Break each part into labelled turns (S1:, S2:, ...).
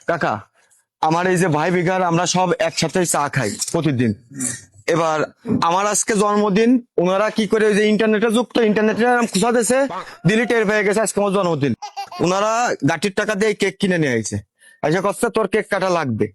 S1: কাকা, আমার এই যে ভাই বিঘার আমরা সব একসাথে চা খাই প্রতিদিন। এবার আমার আজকে জন্মদিন, ওনারা কি করে ওই যে ইন্টারনেটে যুক্ত, ইন্টারনেটে খুঁজা দিয়েছে, দিলি টের পেয়ে গেছে আজকে আমার জন্মদিন। ওনারা গাঠির টাকা দিয়ে কেক কিনে নিয়ে আইছে, এসে কচ্ছে তোর কেক কাটা লাগবে।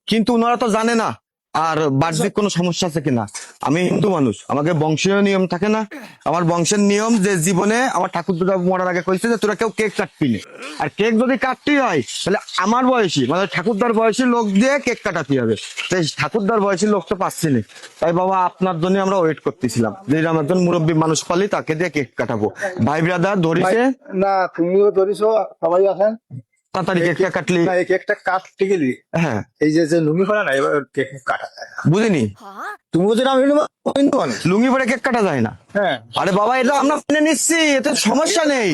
S1: কিন্তু ওনারা তো জানে না আর বাহ্যিক কোনো সমস্যা আছে কিনা। আমি হিন্দু মানুষ, আমাকে বংশীয় নিয়ম থাকে না, আমার বংশের নিয়ম যে জীবনে আমার ঠাকুর দাদা মরার আগে কইছে যে তোরা কেউ কেক কাটবি না, আর কেক যদি কাটতেই হয় তাহলে আমার বয়সী মানে ঠাকুরদার বয়সী লোক দিয়ে কেক কাটাতে হবে। তাই ঠাকুরদার বয়সী লোক তো পাচ্ছি না, তাই বাবা আপনার জন্য আমরা ওয়েট করতেছিলাম যে এরকম একজন মুরব্বী মানুষ পালি, তাকে দিয়ে কেক কাটাবো। ভাই ব্রাদার ধরিছে
S2: না, তুমিও ধরিছো, সবাই আছেন
S1: তাড়াতাড়ি কেকটা কাটলি।
S2: না, এই কেকটা কাটতে গেলি
S1: হ্যাঁ,
S2: এই যে লুঙ্গি পরা না, এবার কেক কাটা যায় না।
S1: বুঝিনি
S2: তুমিও যেটা আমি হিন্দু মানুষ।
S1: লুঙ্গি পরে কেক কাটা যায় না?
S2: হ্যাঁ,
S1: আরে বাবা এটা আমরা মেনে নিচ্ছি, এতে সমস্যা নেই।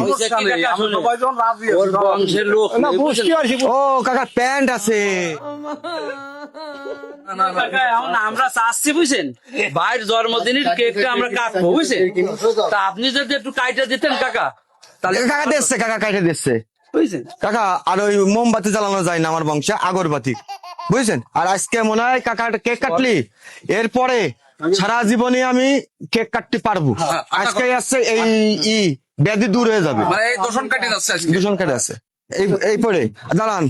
S3: ওর বংশের লোক
S2: না বুঝতে পারছি।
S1: ও কাকা প্যান্ট আছে।
S3: আমরা চাচ্ছি বুঝছেন, ভাইয়ের জন্মদিনের কেকটা আমরা কাটবো বুঝছেন। তা আপনি যদি একটু কাইটা দিতেন কাকা তাহলে।
S1: কাকা দিচ্ছে, কাকা কাইটে দিচ্ছে
S3: বুঝছেন
S1: কাকা। আর ওই মোমবাতি জ্বালানো যায় না আমার বংশে, আগরবাতি, বুঝছেন। আর আজকে মনে হয় কাকা কেক কাটলি, এরপরে সারা জীবনে আমি কেক কাটতে পারবো। আজকে আসছে এই ব্যাধি দূর হয়ে যাবে,
S4: মানে এই দূষণ কাটে যাচ্ছে আজকে।
S1: দূষণ কেটে আছে। এই পরে দাঁড়ান,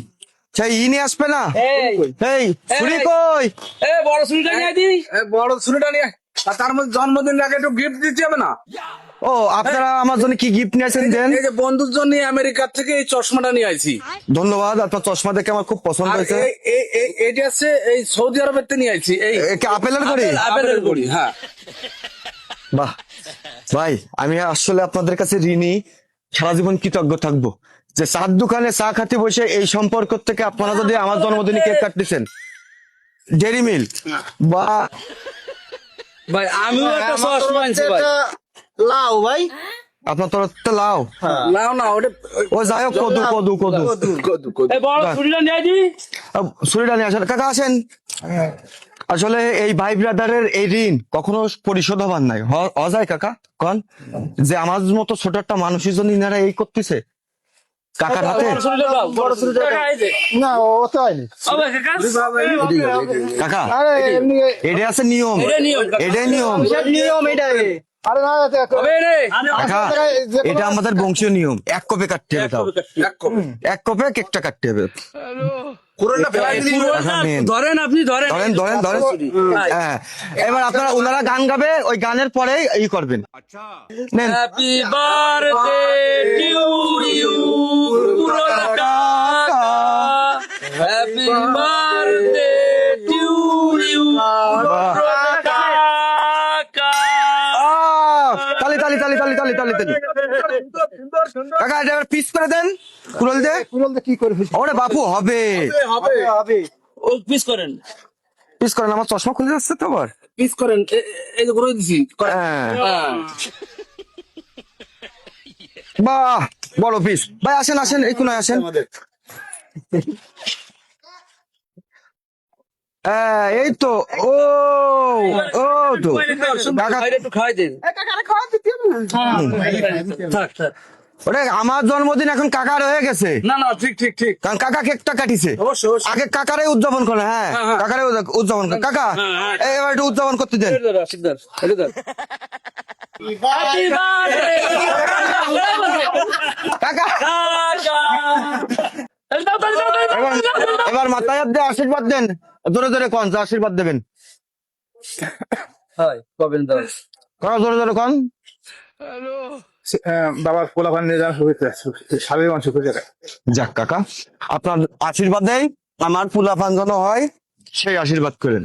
S1: সেই নিয়ে আসবে না। এই ছুরি কই?
S3: বড় ছুরিটা নিয়ে দিই।
S4: এই বড় ছুরিটা নিয়ে, আর তার মধ্যে জন্মদিন আগে একটু গিফট দিতে হবে না?
S1: ও আপনারা আমার জন্য কি গিফট নিয়েছেন দেন?
S4: এই যে বন্ধুর জন্য আমেরিকার থেকে এই চশমাটা নিয়ে আইছি।
S1: ধন্যবাদ, আপনার চশমা দেখে আমার খুব পছন্দ
S4: আর
S1: হয়েছে।
S4: এইটা হচ্ছে এই সৌদি আরবের থেকে নিয়ে আইছি। এই
S1: একে আপেলের করি?
S4: আপেলের করি, হ্যাঁ।
S1: বাহ ভাই, আমি আসলে আপনাদের কাছে ঋণী, সারা জীবন কৃতজ্ঞ থাকবো যে চার দোকানে চা খাতে বসে এই সম্পর্ক থেকে আপনারা যদি আমার জন্মদিনে কেক কাটতেছেন। ডেরি মিল্ক বা
S3: ভাই আমিও একটা চশমা আনছি ভাই।
S2: লাও ভাই,
S1: আপনার তরফ থেকে লাও।
S4: নাও না, ওটা
S1: ও যাই হোক, কদু কদু কদু
S3: বড় ছুরিটা নিয়ে দিই।
S1: ছুরিটা নিয়ে আসেন কাকা, আসেন। আসলে এই ভাই ব্রাদারের এই ঋণ কখনো পরিশোধ হবার নাই। অজায় কাকা কন যে আমার মতো ছোট একটা মানুষের জন্য ইনারা এই করতেছে কাকার হাতে।
S3: বড় ছুরিটা দাও, বড় ছুরিটা কাকা এই যে।
S2: না ও তো হয়নি।
S3: ও ভাই কাকা
S1: কাকা
S2: আরে এমনি
S1: এটা আছে নিয়ম,
S3: এটা নিয়ম কাকা।
S1: এটাই নিয়ম।
S2: নিয়ম এটাই। আরে না
S3: হবে রে।
S1: কাকা এটা আমাদের বংশীয় নিয়ম, এক কপে কাটতে হবে, তাও
S4: এক কপি
S1: এক কপে কেকটা কাটতে হবে।
S4: পুরোটা ফেলাই দিলি।
S1: আচ্ছা, নেন।
S3: ধরেন আপনি ধরেন।
S1: ধরেন ধরেন ধরেন। হ্যাঁ, এবার আপনারা ওনারা গান গাবে, ওই গানের পরেই ই করবেন। নেন।
S3: হ্যাপি বার্থডে টু ইউ পুরনো কাকা। হ্যাপি বার্থডে টু ইউ পুরনো কাকা।
S1: তালি তালি তালি তালি তালি তালি তালি। কাকা এটা এবার পিস করে দেন, কুড়ল দে।
S2: কুড়াল দিয়ে কি করবি?
S1: ওরে বাপু হবে,
S2: হবে হবে।
S3: ও পিস করেন,
S1: পিস করেন। আমার চশমা খুলে যাচ্ছে তো আবার।
S4: পিস করেন, এই যে করে দিছি।
S1: হ্যাঁ,
S4: হ্যাঁ।
S1: বাহ বড় পিস। ভাই আসেন আসেন, এই কোনায় আসেন। হ্যাঁ এই তো। ও ও তো কাকা,
S3: ভাইরে একটু খাওয়াই দেন। থাক থাক।
S1: ওরে আমার জন্মদিন এখন কাকার হয়ে গেছে,
S4: না না, ঠিক ঠিক ঠিক।
S1: কারণ কাকা কেকটা কাটিছে।
S4: অবশ্যই অবশ্যই।
S1: আগে কাকারে উদযাপন করে। হ্যাঁ
S4: হ্যাঁ, হ্যাঁ।
S1: কাকারে উদযাপন করে। কাকা এবার একটু উদযাপন করতে দেন।
S3: এটা ধর, আশিক ধর, এটা ধর। Happy birthday,
S1: কাকা
S3: কাকা। এই দাও, দাও, দাও, দাও, দাও,
S1: এবার
S3: দাও, দাও, দাও।
S1: এবার মাথায় হাত দিয়ে আশীর্বাদ দেন, জোরে জোরে কন যে আশীর্বাদ দেবেন।
S3: হয়, কবেন দাও।
S1: কন জোরে জোরে কন।
S2: বাবার পোলাপান নিয়ে যাওয়ার শুভেচ্ছা, স্বামীর মানুষ শুভেচ্ছা।
S1: যাক কাকা, আপনার আশীর্বাদ দেয় আমার ফুলাফান যেন হয়, সেই আশীর্বাদ করেন।